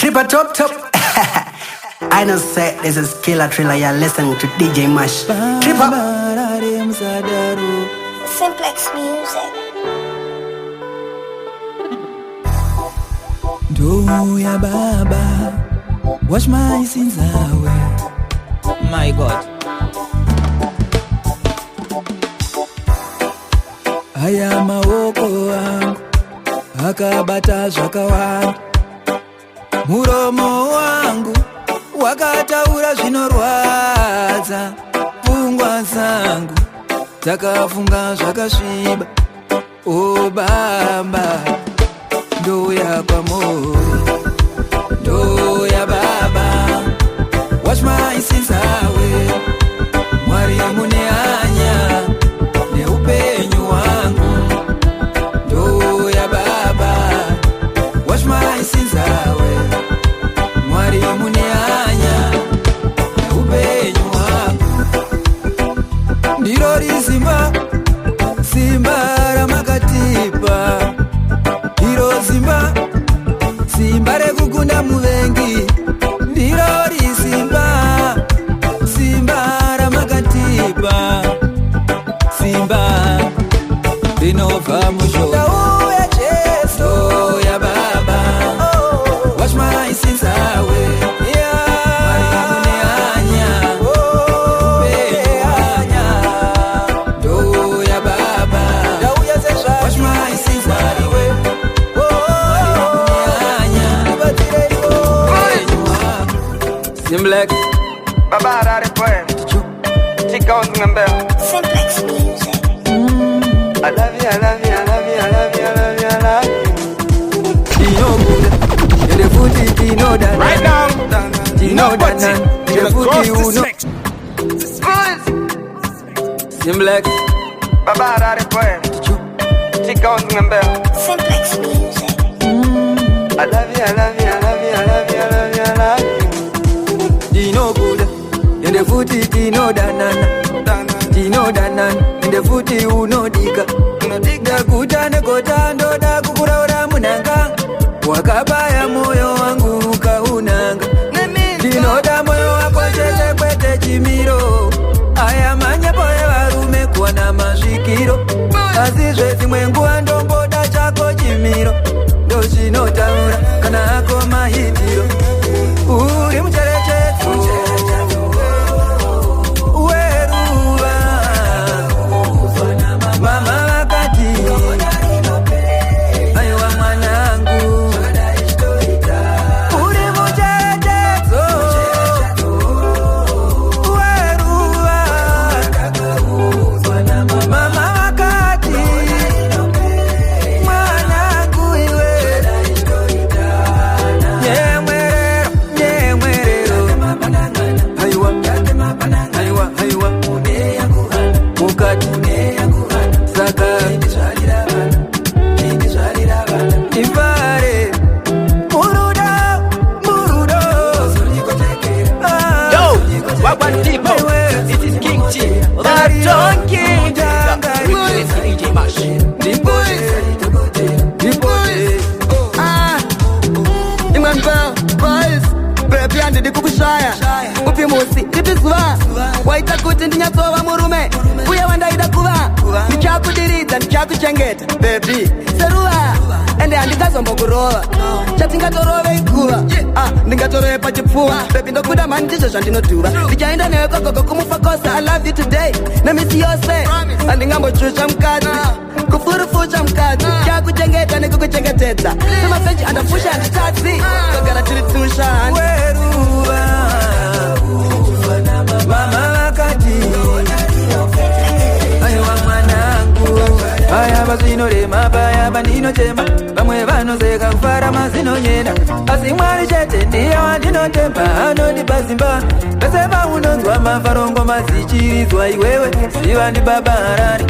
Triple top. I know say this is Killer Thriller. You're listening to DJ Mash. Triple. Simplex Music. Do ya baba, wash my sins away. My God. Haya maoko wangu akabata zvakawanda, muromo wangu wakataura zvinorwadza, pfungwa dzangu dzakafunga zvakasviba. O baba, ndoya kwamuri, ndoya baba, wash my sins away. Mwari mune hanya neupenyu wangu, ndoya baba, wash my sins away. Mwari mune hanya neupenyu wangu. Ndiro rizimba, simba ramakatipa, ndiro simba, simba rekukunda muvengi. Ndiro rizimba, simba ramakatipa, simba rinobva mushoka. Ndauya Jesu, ndouya baba, wash my sins away. Mwari mune hanya, neupenyu hanya, ndouya baba, wash my sins away. Mwari mune hanya, neupenyu hanya. Simplex Baba rare poem. Tika on ngambel. Simplex Music. I love you, I love you, I love you, I love you, I love you, I love you. Dino good, the footy Dino that. Right now, Dino that. The footy uno. Simplex Baba rare poem. Tika on ngambel. Simplex Music. I love you, I love you, I love you, I love you, I love you, I love you. Dino good, the footy Dino that. Dino that. The footy uno dika. Dika kutane kota ndoda kukuraura munanga. Wakabaya moyo wangu ukaunanga. Ndinoda moyo wako chete kwete chimiro. Aya manyapo evarume kuwana mazvikiro. Asi zvedzimwe nguva ndomboda chako chimiro. Ndo chinotaura kana ako mahitiro. Uri mucherechedzo weruva, mama vakati aiwa mwanangu. Uri mucherechedzo weruva, mama vakati mwanangu iwe. Nyemwerero, aiwa, aiwa, aiwa, mukati saka ivare murudo, murudo. Yo, Wagwan people, it is King T, the donkey. DJ Mash. Imwamba boys baby andidi kukushaya upi musi titizwa waita kuti ndinyatova murume uye wandaida kuva ndichakudiridza ndichakuchengeta baby seruva ende handikazombokurova chatingatorove ikuva ndingatorove pachipfuva baby ndokuda mani ndizvo zvandinodhuva ndichaenda newe kokoko kumufakosa. I love you today nemisi yose handingambochucha mukadzi kufurufucha mukadzi chakuchengeta nekukuchengetedza semafenji andafusha handitatsi kagara tiri tushani Weruva, mama vakati aiwa mwanangu. Aya vazinorema paya vandinochema, vamwe vanoseka kufara mazinonyena. Asi Mwari chete ndiye wandinotemba, anondipa simba. Vese vaunonzwa mafarongo mazichiridzwa iwewe, ziva ndi baba Harari.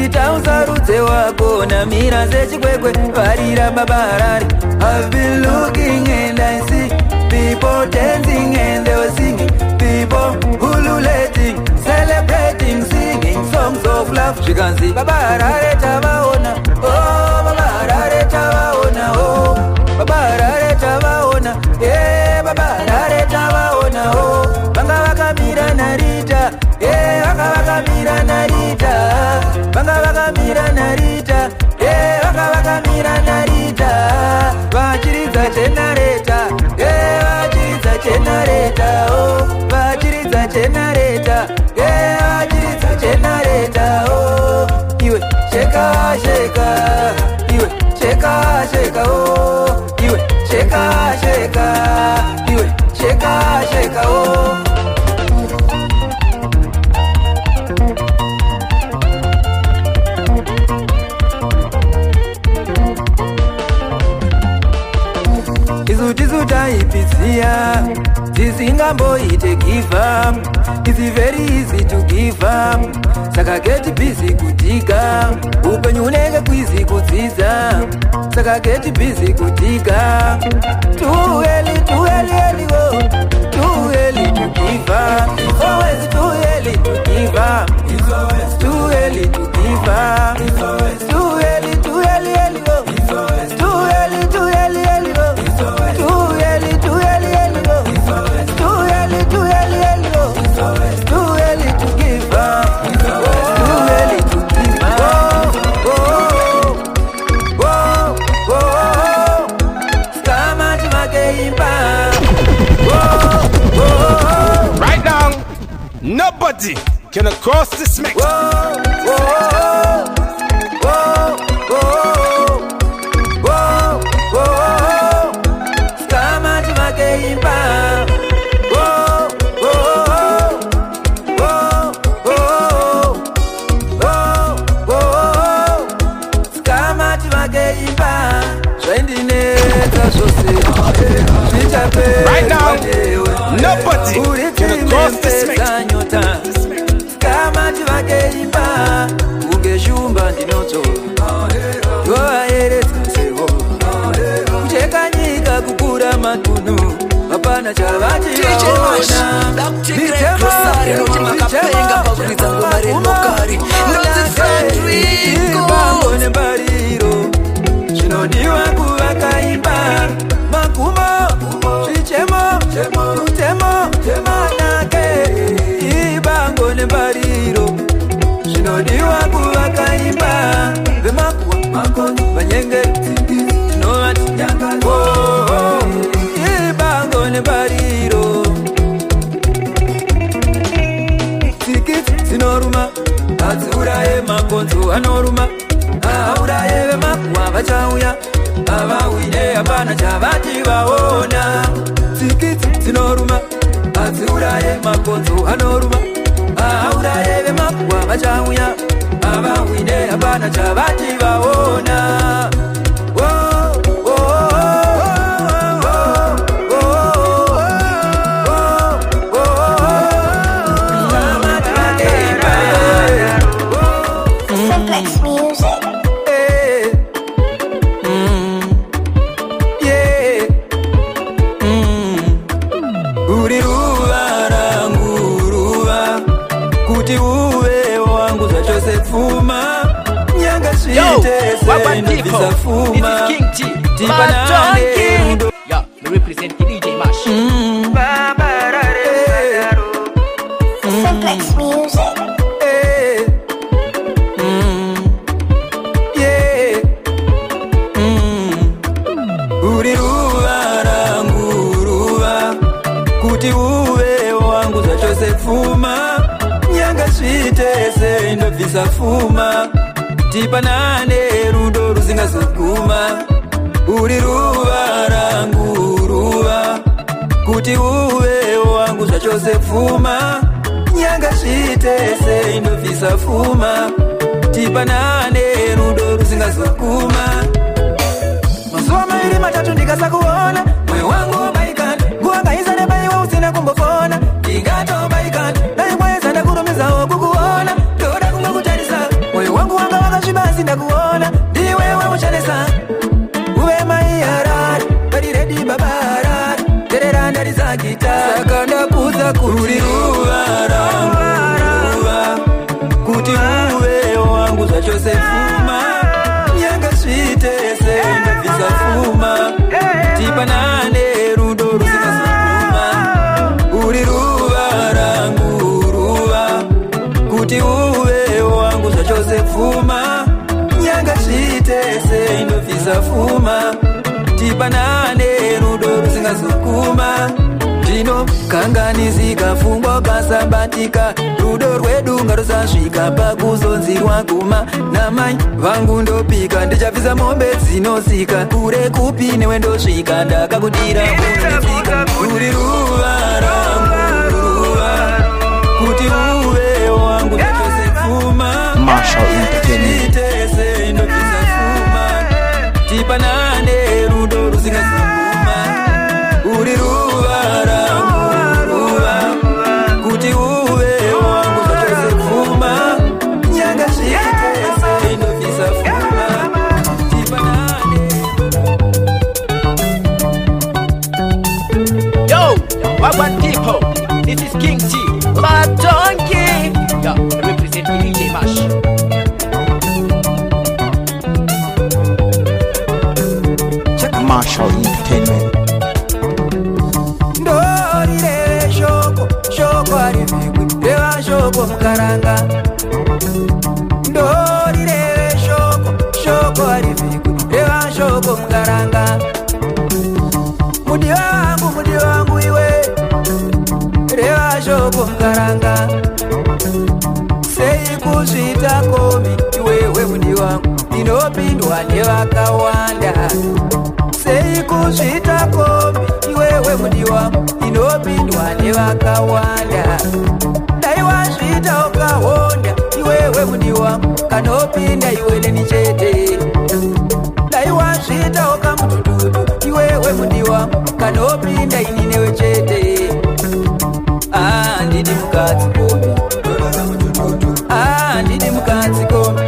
Ita usarudze wako namira sechikwekwe, varira baba Harari. I've been looking and I see people dancing and they were singing, people ululating, celebrating, singing songs of love. She can see Baba Harare tawaona, oh Baba Harare tawaona, oh Baba Harare tawaona, yeah. vabarareta vaonao vanga vakamira narita vanga vakamira narita vanga vakamira narita vanga vakamira narita vachiridza genareta vachiridza genareta vachiridza genareta vachiridza genareta iwe sheka sheka iwe sheka sheka iwe sheka sheka iwe sheka sheka Izu taipisia tisingamboite give up. It's very easy to give up. Saka get busy kutika upenyu unenge kwizi kudziza. Saka get busy kutika too early oh. Too early to give up. It's always too early to give up. It's always too early to give up. It's always too early oh. It's always too early oh. Too early oh. It's always too early oh. It's always too early oh. It's always too early to give up. It's always too early to give up. Stama tumakeimba. Right now, nobody can cross this mix. Stama tumakeimba. Stama tumakeimba. Right now, nobody can cross this mix. Kama tivakeimba ungeshumba ndinoto yoayeretseho kucheka nyika kukura matunhu hapana chavativaona ibango nembariro zvinodiwa kuvakaimba makumo zvichemo mutemo temanake ibango nembariro zvinodiwa kuvakaimba vemakuwa makono vanyengeri tinovati ibango nembariro tikiti dzinoruma hadziuraye makonzo anoruma auraye vemakuwa vachauya avawine hapana chavati vaona tikiti dzinoruma hadziuraye makonzo anoruma auraye vemakuwa vachauya avawine hapana chavati vaona. Simplex Music. Uri ruva rangu ruva kuti uve wangu zvachose pfuma nyanga svite sendobvisa pfuma tipanane rudo. Yo, we represent DJ Mash. Simplex Music. Uri ruva rangu ruva kuti uve wangu zvachose pfuma nyanga svite sendobvisa pfuma tipanane rudo rusingazoguma. Uri ruva rangu ruva kuti uve wangu zvachose pfuma nyanga svite sendobvisa pfuma tipanane rudo rusingazoguma. Mazuva mairi matatu ndikasakuona moyo wangu wabaikana nguangaisa nebaiwa usina kumbofona ndingatobaikana daimweza ndakurumizawo kukuona ndoda kungokutarisa moyo wangu wanga wakasvibasi ndakuona ndiwewe uchanesa uve maiyarari variredi babarari terera ndarizagita saka ndakuza kuri ruva rangu kuti uve wangu zvachose pfuma nyanga svite sendobvisa pfuma tipanane rudo rusingazoguma. tipanane rudo rusingazokuma. Ndino kanganizika fungwa kasambatika, rudo rwedu ngarusasvika pakuzonzirwa guma. Namai vangu ndopika ndichabvisa mombe dzinosika, kure kupi newe ndosvika ndakakudira unotsika. Uri ruva rangu ruva, kuti uve wangu ndachose pfuma. Marshall Entertainment. Tese ndobvisa pfuma, tipanane rudo rusingazokuma. Uri ruva rangu ruva, kuti uve wangu ndachose pfuma. Nyanga zvitese ndobvisa pfuma, tipanane. Yo, Wagwan people, this is King T, my donkey. Yo, represent DJ Mash. Marshall Entertainment. Ndorire shoko, shoko arivigwi, reva shoko mukaranga. Ndorire shoko, shoko arivigwi, reva shoko mukaranga. Mudi wangu iwe, reva shoko mukaranga. Sei kuzvita komi, iwewe mudi wangu, inopindwa nevakawanda. Sei kuzvita komi, iwewe mudi wangu, inopindwa nevakawanda. Dai wazvita ukahonda, iwewe mudi wangu, kanopinda iwe neni chete. Dai wazvita ukamutututu, iwewe mudi wangu, kanopinda ini newe chete. Ndidi mukadzi komi, ndidi mukadzi komi,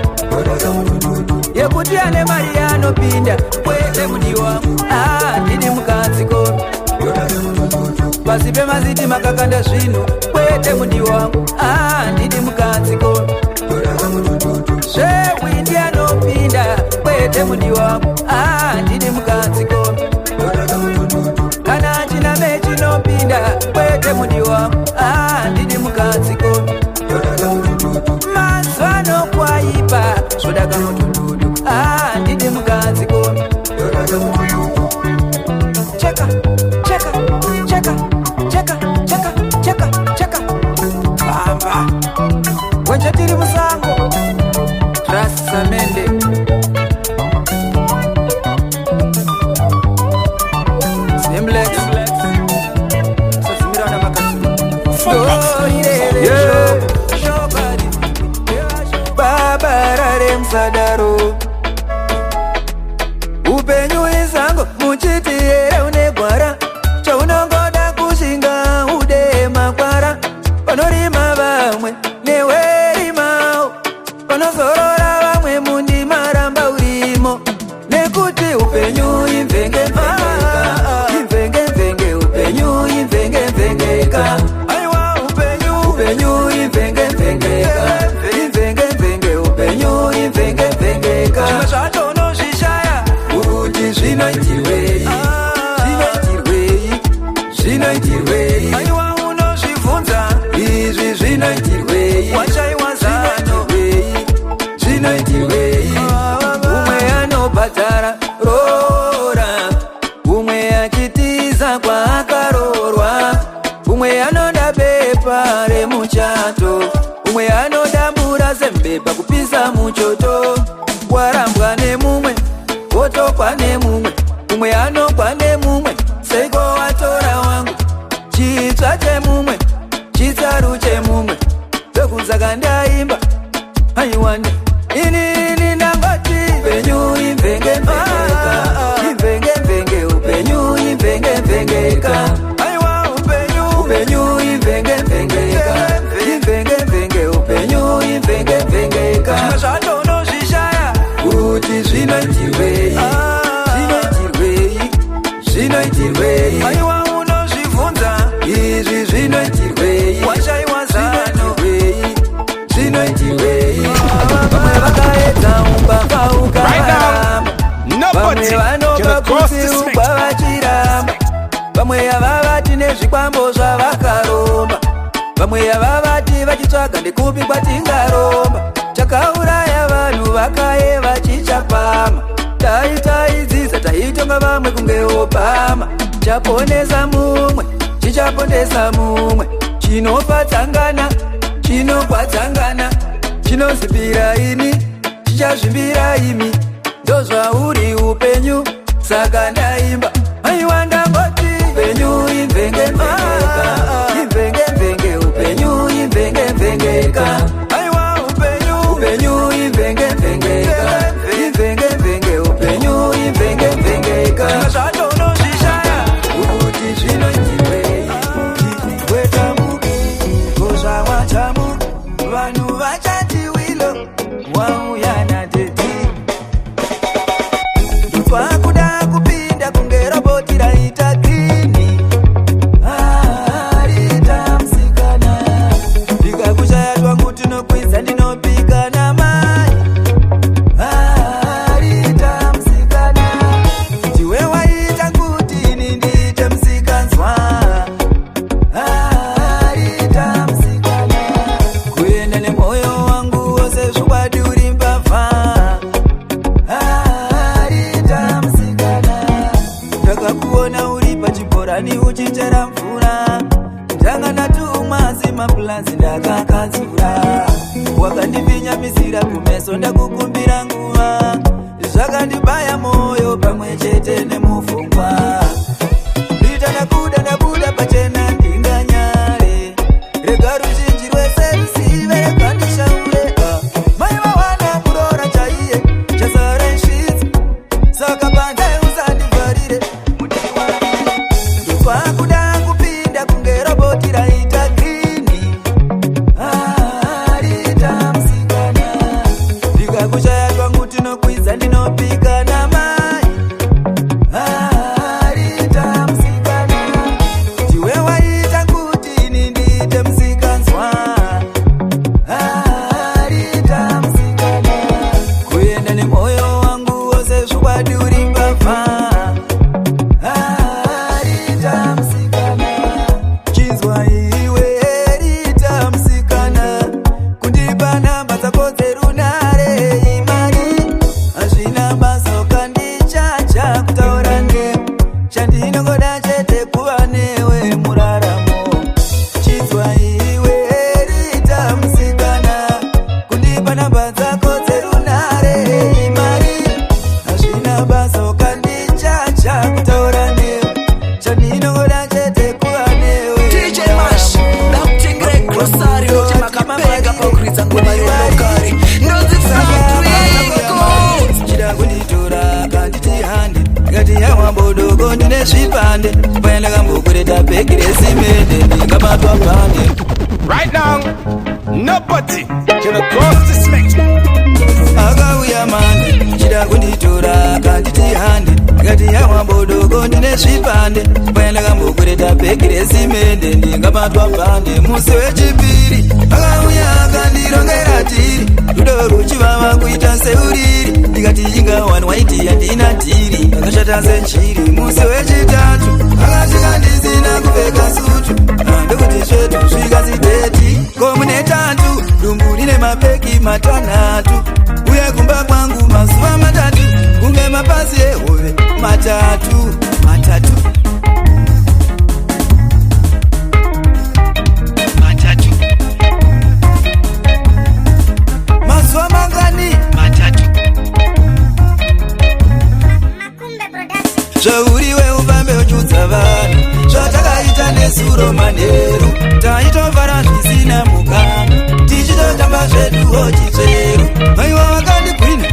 yekuti ane mari anopinda kwete mudi wangu. Ndidi mukadzi komi, pasi pemaziti makakanda zvinhu kwete mudi wangu. Ndidi mukadzi komi, zvewindi anopinda kwete mudi wangu. Ndidi mukadzi komi, kana chiname chinopinda kwete mudi wangu. Ndidi mukadzi komi, mazwano kwaipa zvoda kamutututu. Ndidi mukadzi komi, cheka cheka cheka cheka cheka cheka cheka bamba wenje tiri musango rasamende Simlex sasimira na makatu shobari babarare msadaro upenyu isango muchiti ere unegwara chaunongoda kushinga ude makwara panorima vamwe newerimao panozorora vamwe mundi maramba urimo nekuti upenyu imvenge-mvengeka imvenge-mvenge upenyu imvenge-mvengeka aiwa upenyu imvenge-mvengeka imvenge-mvenge upenyu imvenge-mvengeka zvimwe zvacho unozvishaya kuti zvinoitirwei zvinoitirwei zvinoitirwei aiwa unozvibvunza izvi zvinoitirwei washaiwa zano zvinoitirwei umwe anobhadhara rora umwe achitiza kwaakarorwa umwe anoda bepa remuchato umwe anodambura sembepa kupisa muchoto warambwa nemumwe wotokwa nemumwe umwe anokwa nemumwe seiko watora wangu chitsva chemumwe chitsaru chemumwe dzokunzaka ndaimba aiwane inini ndangoti upenyu imvenge-mvengeka imvenge-mvenge upenyu imvenge-mvengeka aiwa upenyu imvenge-mvengeka imvenge-mvenge upenyu imvenge-mvengeka zvimwe zvacho unozvishaya kuti zvinoitirwei zvinoitirwei zvinoitirwei aiwa unozvibvunza izvi zvinoitirwei washaiwa zano zvinoitirwei vamwe vakaedza umbavha ukararama vamwe vanopa kusiukwa vachiramba vamwe havavati nezvikwambo zvavakaromba vamwe havavati vachitsvaga ndekupi kwatingaromba chakauraya vanhu vakaye vachichapama taitaidzisa taito Chonga vamwe kunge Obama. Chaponesa mumwe, chichaponesa mumwe. Chinopatsangana, chinopatsangana. Chinozibira ini, chichazvibira imi. Ndozva uri upenyu, saka ndaimba. Aiwanda ngoti upenyu imvenge-mvengeka. Imvenge-mvenge upenyu imvenge-mvengeka. Aiwa upenyu imvenge-mvengeka. Imvenge-mvenge upenyu imvenge-mvengeka. Zvatounozvishaya kuti zvinoitirwei. Wetamu, kozva watamu. Vanhu vachati wilo, wauya nadeti. Pakuda kupinda kunge roboti raita kini. Rita msikana. Ndikakushaya twangu tinokwiza ndinopika na mai. Rita msikana. Tiwe waita kuti ini ndiite msikanzwa. Rita msikana. Kuenda nemoyo wangu wose zvokwadi uri mbavha. Rita msikana. Ndakakuona uri pachibhorani uchichera mvura. Ndanga ndatumwa zimapulazi ndakakadzura. Wakandivinyamisira kumeso ndakukumbira nguva. Zvakandibaya moyo pamwe chete nemufungwa. Ndita ndabuda pachena ndinganyare. Rega ruzhinji rwese rusive rekandishaure. Mai vawana murora chaiye chazara ishidzi. Saka pandai usandivharire muti wangu. Ndopakuda kupinda kunge roboti raita kini. Rita msikana. Ndikakushaya twangu tinokwiza ndinopika na mai. Rita msikana. Tiwe waita kuti ini ndiite msikanzwa. Rita msikana. Kuenda nemoyo wangu wose zvokwadi uri mbavha. Rita msikana. Chinzwa iwe Rita msikana. Kundipa namba dzako dzerunare imari. Hazvina basa ukandichacha kutaura newe. Chandinongoda chete kuva newe muraramo. Chinzwa iwe Rita msikana. Kundipa namba dzako dzerunare imari. Hazvina basa ukandichacha kutaura newe. Chandinongoda chete kuva newe. DJ Mash, Dr. Greg Rosario, Makapega Pokriza Ngoma Lokari. Nozi Factory. Chida kunditora kanditi hande. Ngati yawambodogo ndine zvipande. Paenda kambokureta bhegi resimende. Ndikabatwa pande. Right now, nobody can cross this spectrum. Akauya mande. Chida kunditora kanditi hande. Ngati yawambodogo ndine zvipande. Paenda kambokureta bhegi resimende. Ndikabatwa pande. Musi wechipiri akauya akandirongera tiri. Rudo ruchivava kuita seuriri. Ndikati inga wani waiti yandina tiri. Akashata senchiri. Musi wechitatu akasvika ndisina kupfeka sutu. Ndokuti zvetu zvikazideti. Komune tatu dumbu rine mapeki matanhatu. Uye kumba kwangu mazuva matatu. Kunge mapazi ehove matatu. Mazuva mangani? Makumbe Production. Zvauriwe ufambe uchudza vanhu. Zvatakaita nesuro manheru. Taitovhara zvisina mukana. Tichitotamba zveduwo chichero. Maiwa wakandigwina.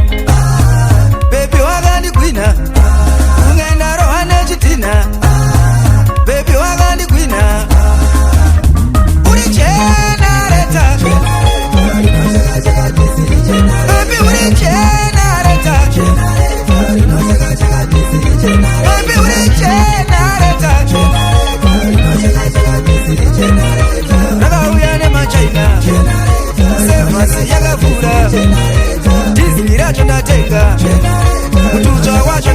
Bebi wakandigwina. Kungenda roha nechitina. Bebi wakandigwina. Uri generator. Baby uri generator. Baby uri generator. Rakauya nemachaina. Sevhasi yakavhura. Dizili racho ndatenga. Mututsva wacho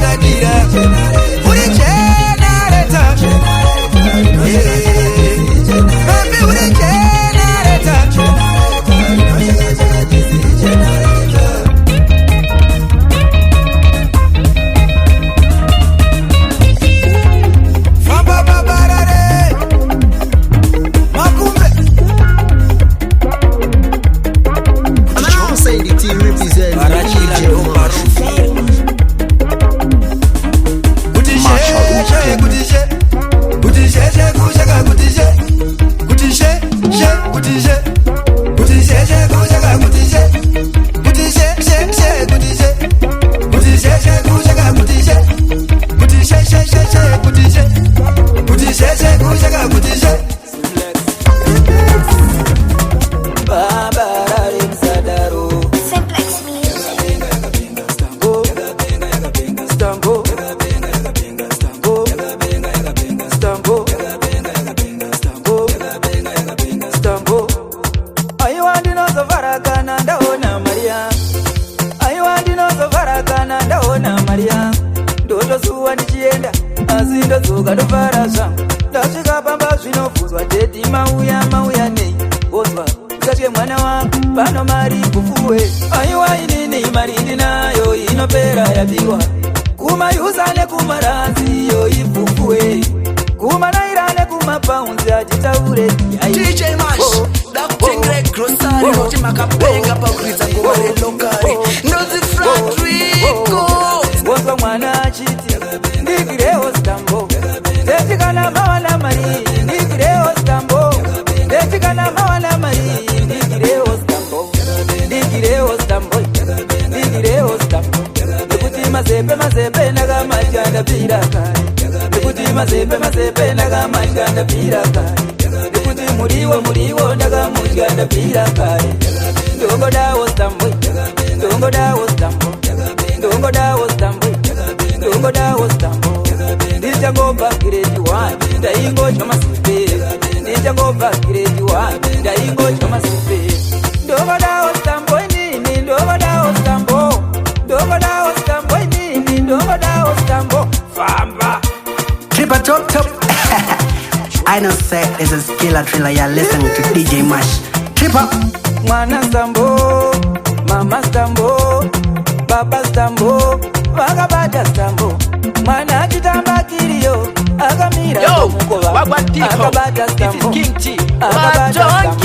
kuti sheshe kushaka kuti she Baba rari msadaro Simplex me. Ndozoka ndofarasa ndasvika pamba zvinobvunzwa teti mauya nei onzwa ukatye mwana wangu pano mari kufuwe aiwa inini mari ndinayo inopera yabiwa kumayuza nekumaranzi yo ifufuwe kumanaira nekumapaunzi achitaure DJ Mash Dr. Greg Grossari Noti makapenga pakuridza ngoma relokari Ndozi Frank Rico onzwa mwana achiti ndigirewo stambo tetikana mawana mari ndigirewo stambo tetikana mawana mari ndigirewo stambo nekuti mazepe ndakamashanda pira kare nekuti mazepe ndakamashanda pira kare nekuti muriwo ndakamushanda pira kare ndongodawo stambo ndichangobva grade 1 ndaingotya masipe ndichangobva grade 1 ndaingotya masipe ndongodawo stambo inini ndongodawo stambo famba Triple top. I know say this is Killer Thriller. You're listening to DJ Mash. Triple. mwana stambo mama stambo baba stambo vakabata stambo mwana achitamba kiriyo akamira akabata stambo akabata stambo